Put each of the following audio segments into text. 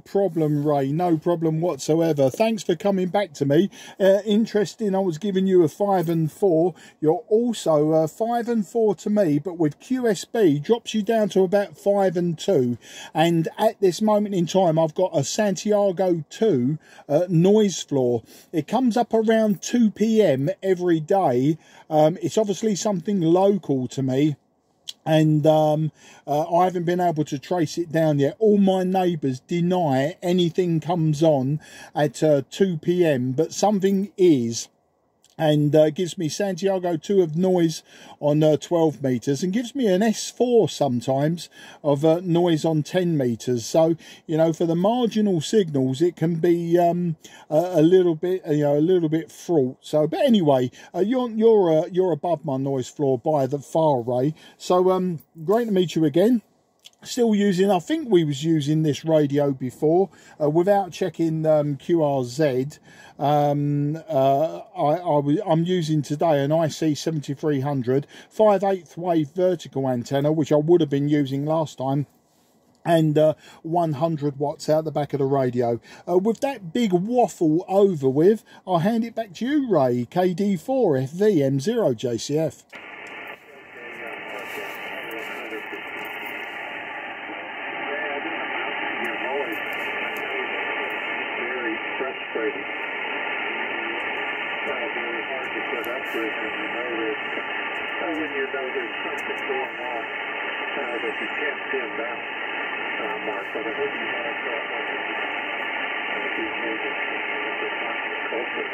problem, Ray, no problem whatsoever. Thanks for coming back to me. Interesting, I was giving you a 5 and 4. You're also 5 and 4 to me, but with QSB drops you down to about 5 and 2. And at this moment in time, I've got a Santiago 2 noise floor. It comes up around 2 p.m. every day. It's obviously something local to me, and I haven't been able to trace it down yet. All my neighbours deny anything comes on at 2 p.m, but something is, and gives me Santiago 2 of noise on 12 meters, and gives me an S4 sometimes of noise on 10 meters. So, you know, for the marginal signals, it can be a little bit, a little bit fraught. So, but anyway, you're above my noise floor by the far, Ray. So, great to meet you again. Still using, I think we was using this radio before without checking QRZ. I'm using today an IC-7300 5/8 wave vertical antenna, which I would have been using last time, and 100 watts out the back of the radio. With that big waffle over with, I'll hand it back to you, Ray. KD4FV M0JCF. When you know there's something going on that you can't pin down, Mark, but I hope you have these neighbors to find the culprit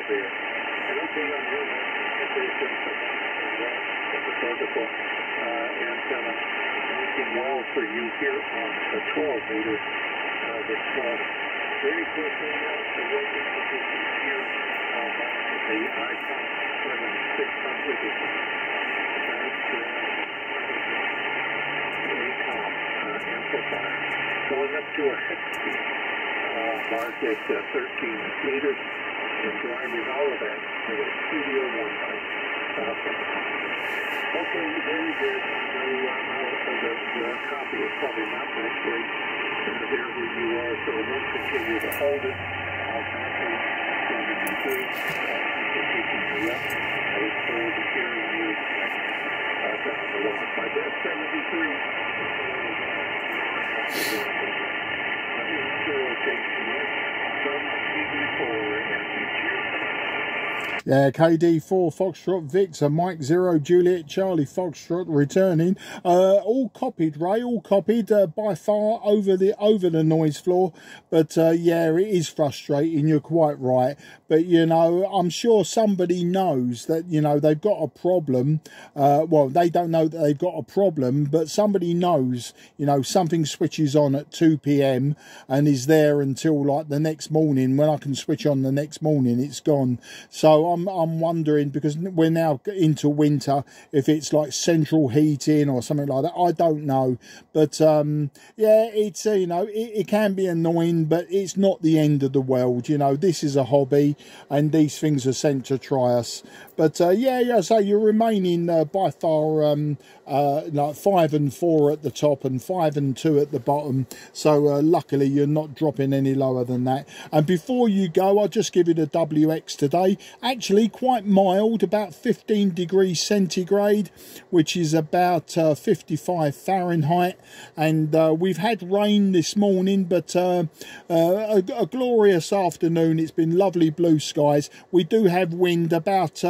there. And okay, on your end, there's been some the vertical antenna working well for you here on the 12 meters this morning. Very quickly, the working position here on the icon 7600 amplifier. Going up to a head speed, mark at 13 meters, and driving all of that to a Studio 1 mic. Okay, very good. The copy is probably not that great there where you are, so we'll continue to hold it. I'll continue to rep. I look forward to hearing you down the line. By that 73. Yeah, KD4 Foxtrot Victor, Mike 0 Juliet Charlie Foxtrot returning. All copied, Ray, all copied, by far over the noise floor. But yeah, it is frustrating, you're quite right. But you know, I'm sure somebody knows that, you know, they've got a problem. Well, they don't know that they've got a problem, but somebody knows, you know, something switches on at 2 p.m. and is there until like the next morning. When I can switch on the next morning, it's gone. So I'm wondering, because we're now into winter, if it's like central heating or something like that. I don't know, but yeah, it's you know, it can be annoying, but it's not the end of the world. You know, this is a hobby, and these things are sent to try us. But yeah, so you're remaining by far like 5 and 4 at the top and 5 and 2 at the bottom. So luckily you're not dropping any lower than that. And before you go, I'll just give you the WX today. Actually quite mild, about 15 degrees centigrade, which is about 55 Fahrenheit. And we've had rain this morning, but a glorious afternoon. It's been lovely blue skies. We do have wind about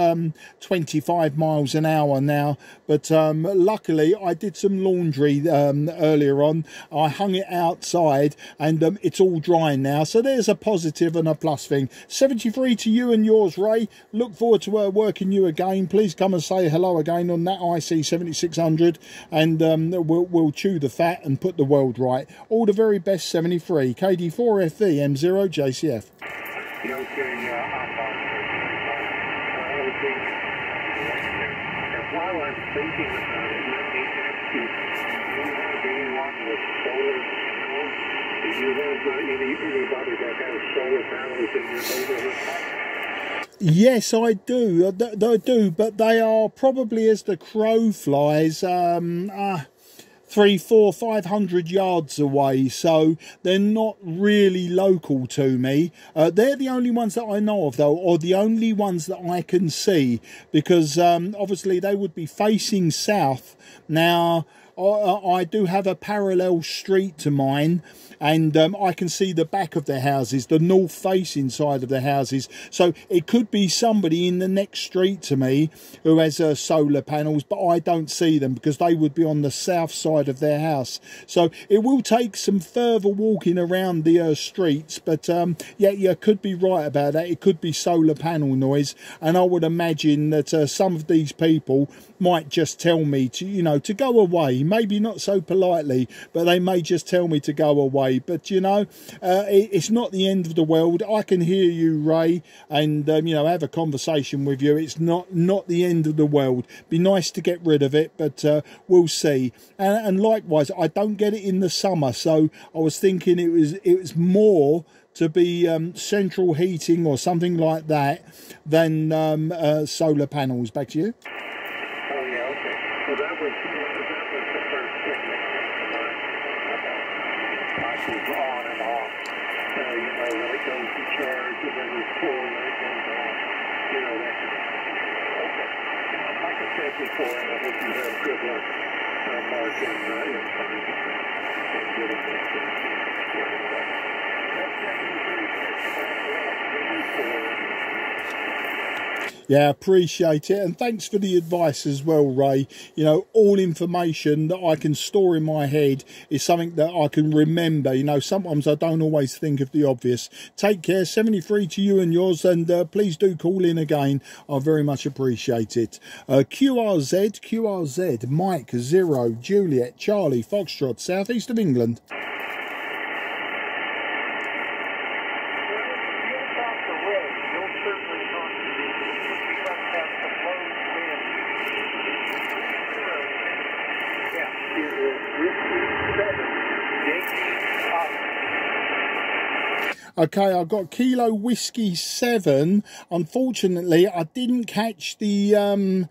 25 miles an hour now, but luckily I did some laundry earlier on. I hung it outside, and it's all dry now, so there's a positive and a plus thing. 73 to you and yours, Ray. Look forward to working you again. Please come and say hello again on that IC-7600, and we'll chew the fat and put the world right. All the very best, 73. KD4FV M0JCF. While I'm thinking about it, let me ask you, do you have anyone with solar panels? Do you have anybody that has solar panels in your neighborhood? Yes, I do. I do, but they are probably, as the crow flies, 300, 400, 500 yards away, so they're not really local to me. They're the only ones that I know of, though, or the only ones that I can see, because obviously they would be facing south. Now, I do have a parallel street to mine, and I can see the back of their houses, the north facing side of the houses. So it could be somebody in the next street to me who has solar panels, but I don't see them because they would be on the south side of their house. So it will take some further walking around the streets, but yeah, you could be right about that. It could be solar panel noise, and I would imagine that some of these people might just tell me to, you know, to go away. Maybe not so politely, but they may just tell me to go away. But you know, it's not the end of the world. I can hear you, Ray, and you know, have a conversation with you. It's not the end of the world. Be nice to get rid of it, but we'll see. And likewise, I don't get it in the summer, so I was thinking it was more to be central heating or something like that than solar panels. Back to you. Oh yeah, okay. So that was the first thing that came to mind. I was on and off. You know, when it goes to charge and then it's full and it goes off. You know, that kind of thing. Okay. Like I said before, and I hope you have good luck, Mark, in finding and getting this thing squared away. That's Yeah, appreciate it, and thanks for the advice as well, Ray. You know, all information that I can store in my head is something that I can remember. You know, sometimes I don't always think of the obvious. Take care, 73 to you and yours, and please do call in again. I very much appreciate it. QRZ, Mike 0 Juliet Charlie Foxtrot, southeast of England. Okay, I've got Kilo Whiskey 7. Unfortunately, I didn't catch the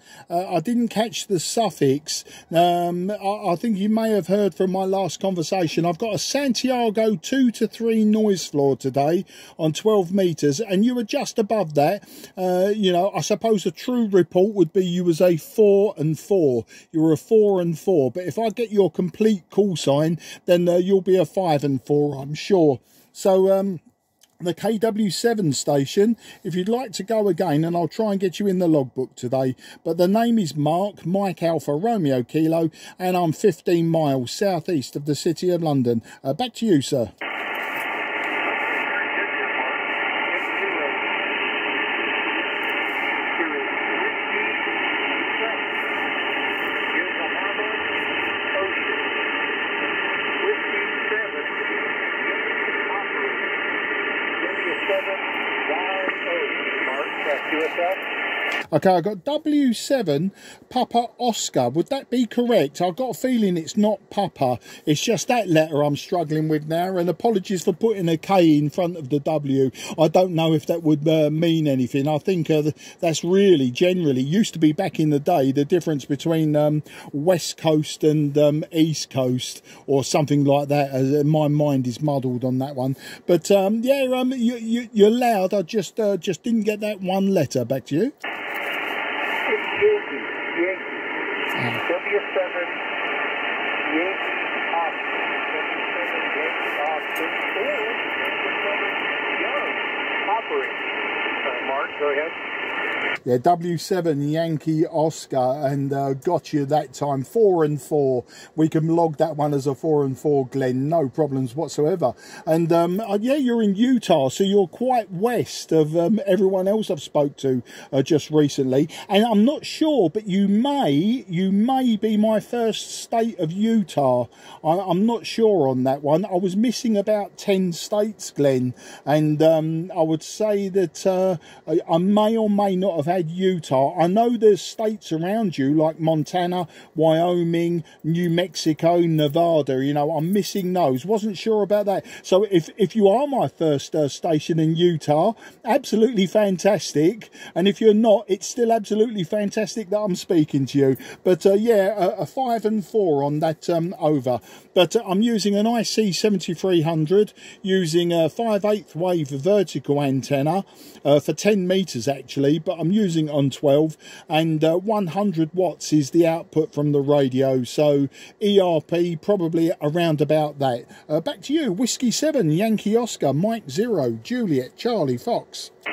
suffix. I think you may have heard from my last conversation. I've got a Santiago 2 to 3 noise floor today on 12 meters, and you were just above that. You know, I suppose a true report would be you was a 4 and 4. You were a 4 and 4, but if I get your complete call sign, then you'll be a 5 and 4, I'm sure. So the KW7 station, if you'd like to go again, and I'll try and get you in the logbook today, but the name is Mark, Mike Alpha Romeo Kilo, and I'm 15 miles southeast of the City of London. Back to you, sir. Okay, I got W7 Papa Oscar. Would that be correct? I've got a feeling it's not Papa. It's just that letter I'm struggling with now. And apologies for putting a K in front of the W. I don't know if that would mean anything. I think that's really generally used to be back in the day the difference between West Coast and East Coast or something like that. My mind is muddled on that one. But yeah, you're loud. I just didn't get that one letter. Back to you. W7 Yankee Oscar. W7 Yankee Oscar. Operating. Mark, go ahead. Yeah, W7 Yankee Oscar, and got you that time. 4 and 4. We can log that one as a 4 and 4, Glenn. No problems whatsoever. And yeah, you're in Utah, so you're quite west of everyone else I've spoke to just recently. And I'm not sure, but you may be my first state of Utah. I'm not sure on that one. I was missing about 10 states, Glenn, and I would say that I may or may not have had Utah. I know there's states around you like Montana, Wyoming, New Mexico, Nevada. You know, I'm missing those. Wasn't sure about that. So if you are my first station in Utah, absolutely fantastic. And if you're not, it's still absolutely fantastic that I'm speaking to you. But yeah, a 5 and 4 on that over. But I'm using an IC-7300, using a 5/8 wave vertical antenna for 10 meters actually, but I'm using it on 12, and 100 watts is the output from the radio. So ERP probably around about that. Back to you. Whiskey 7 Yankee Oscar Mike 0 Juliet Charlie Fox. Yeah,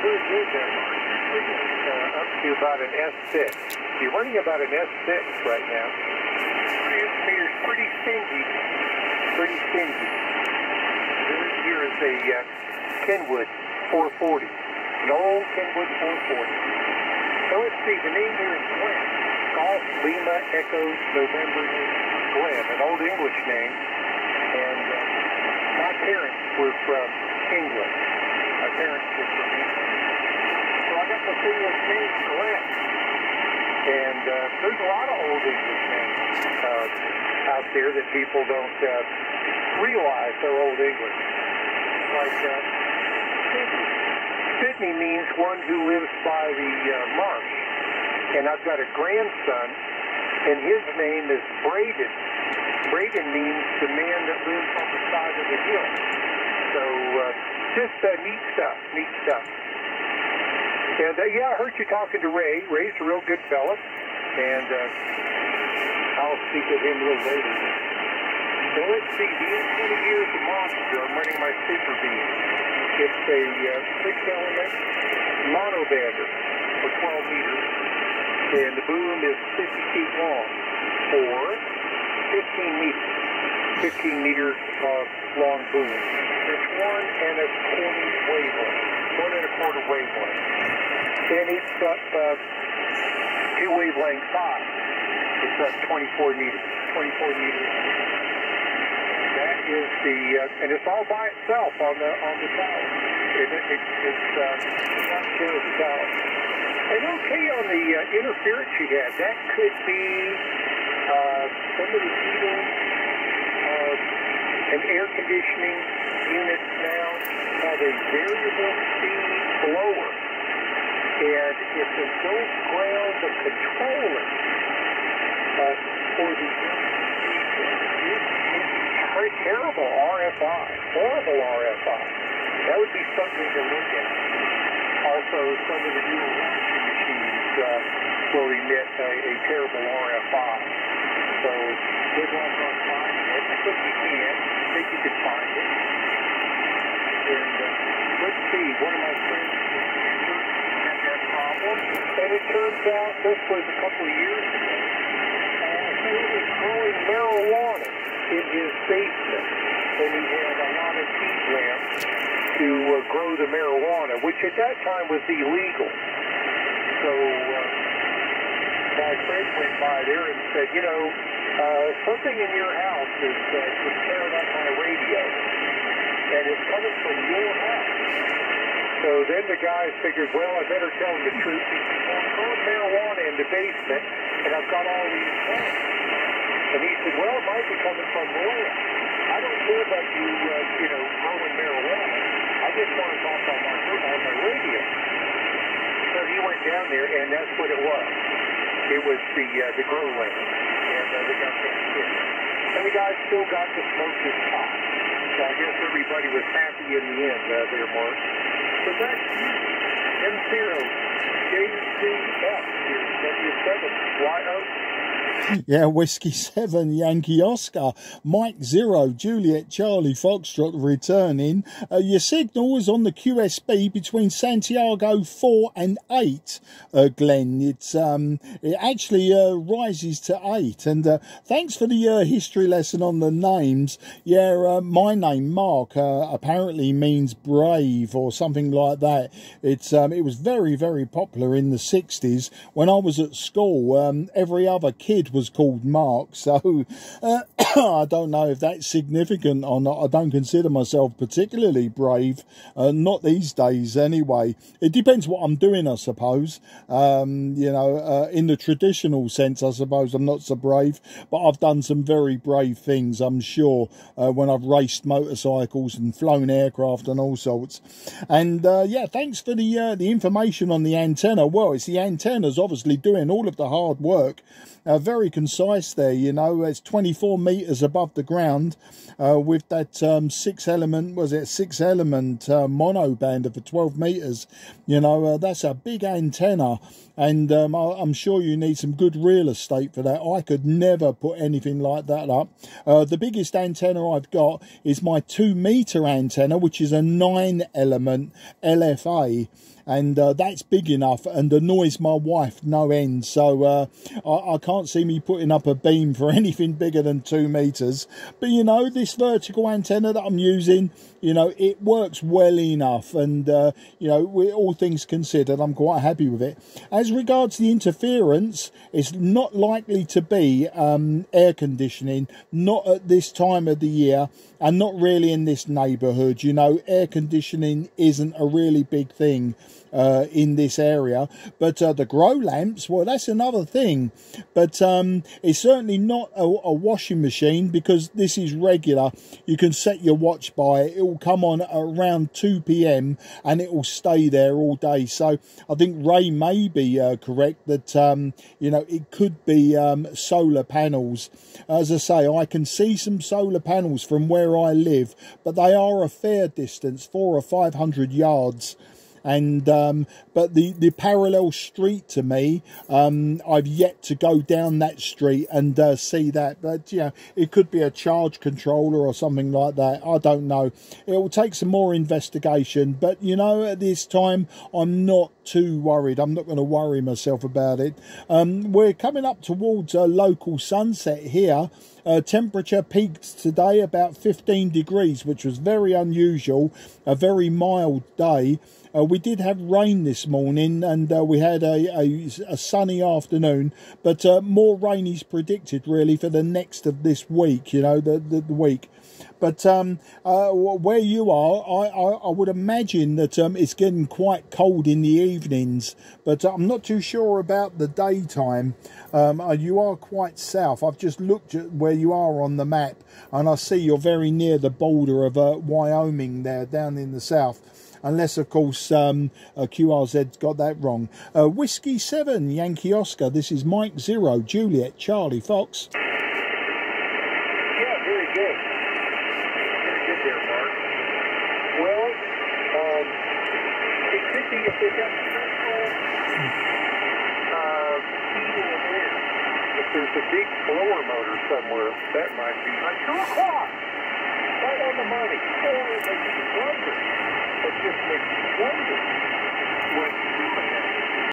very good there, Mark. Up to about an S6. You're running about an S6 right now. Transmitter's pretty stingy. Pretty stingy. Here is a Kenwood 440. An old Kenwood 440. So let's see, the name here is Glenn. Golf Lima Echo November Glenn, an old English name. And my parents were from England. My parents were from England. So I got the English name Glenn. And there's a lot of old English names out there that people don't realize they're old English. Like Sydney means one who lives by the marsh. And I've got a grandson, and his name is Braden. Braden means the man that lives on the side of the hill. So just neat stuff, neat stuff. And yeah, I heard you talking to Ray. Ray's a real good fella, and I'll speak with him a little later. So let's see, the N20 here is a monster. I'm running my super beam. It's a 6-element monobander for 12 meters, and the boom is 50 feet long for 15 meters. 15 meters long boom. It's 1 1/4 wavelength. 1 1/4 wavelength. And it's got 2 wavelength 5. It's at 24 meters. 24 meters. That is the, and it's all by itself on the tower. It's not sure of the tower. And okay on the interference you had, that could be some of the heating, and air conditioning units now have a variable speed blower. And if it don't ground the controller for the terrible RFI, horrible RFI. That would be something to look at. Also, some of the newer washing machines will emit a terrible RFI. So, good luck on finding it. I think you can. I think you can find it. And let's see, one of my friends had that problem. And it turns out this was a couple of years ago. He was growing marijuana in his basement. And he had a lot of heat lamps to grow the marijuana, which at that time was illegal. So my friend went by there and said, you know, something in your house is tearing up my radio, and it's coming from your house. So then the guy figured, well, I better tell him the truth. He said, well, I'm growing marijuana in the basement, and I've got all these plants. And he said, well, it might be coming from Royal. I don't care about you, you know, growing marijuana. I just want to talk on my radio. So he went down there, and that's what it was. It was the grow lamp, and they got that kit. And the guy still got to smoke his pot. So I guess everybody was happy in the end there, Mark. So that's M0 JCF W7YO. Yeah, Whiskey 7 Yankee Oscar Mike 0 Juliet Charlie Foxtrot returning. Your signal is on the QSB between Santiago 4 and 8, Glenn. It actually rises to 8. And thanks for the history lesson on the names. Yeah, my name Mark apparently means brave or something like that. It was very, very popular in the 60s when I was at school. Every other kid was called Mark. So I don't know if that's significant or not. I don't consider myself particularly brave, not these days anyway. It depends what I'm doing, I suppose. You know, in the traditional sense, I suppose I'm not so brave, but I've done some very brave things, I'm sure, when I've raced motorcycles and flown aircraft and all sorts. And yeah, thanks for the information on the antenna. Well, it's the antenna's obviously doing all of the hard work. Very concise there, you know. It's 24 meters above the ground, with that 6 element mono band for 12 meters. You know, that's a big antenna, and I'm sure you need some good real estate for that. I could never put anything like that up. The biggest antenna I've got is my 2 meter antenna, which is a 9 element LFA. And that's big enough and annoys my wife no end. So I can't see me putting up a beam for anything bigger than 2 meters. But, you know, this vertical antenna that I'm using, you know, it works well enough. And, you know, all things considered, I'm quite happy with it. As regards the interference, it's not likely to be air conditioning, not at this time of the year, and not really in this neighbourhood. You know, air conditioning isn't a really big thing in this area. But the grow lamps, well, that's another thing. But it's certainly not a washing machine, because this is regular. You can set your watch by it. It will come on around 2 p.m. and it will stay there all day. So I think Ray may be correct that, you know, it could be solar panels. As I say, I can see some solar panels from where I live, but they are a fair distance, 400 or 500 yards. And but the parallel street to me, I've yet to go down that street and see that. But you know, it could be a charge controller or something like that. I don't know. It will take some more investigation. But you know, at this time, I'm not too worried. I'm not going to worry myself about it. We're coming up towards a local sunset here. Temperature peaked today about 15 degrees, which was very unusual. A very mild day. We did have rain this morning, and we had a sunny afternoon, but more rain is predicted really for the next of this week, you know, the week. But where you are, I would imagine that it's getting quite cold in the evenings, but I'm not too sure about the daytime. You are quite south. I've just looked at where you are on the map, and I see you're very near the border of Wyoming there, down in the south. Unless, of course, QRZ's got that wrong. Whiskey 7, Yankee Oscar. This is Mike 0, Juliet, Charlie, Fox. Yeah, very good. Very good there, Mark. Well, it could be if they got heating and air. If there's a big blower motor somewhere, that might be. On 2 o'clock. Right on the money. Or it makes you wonder. It just makes you wonder when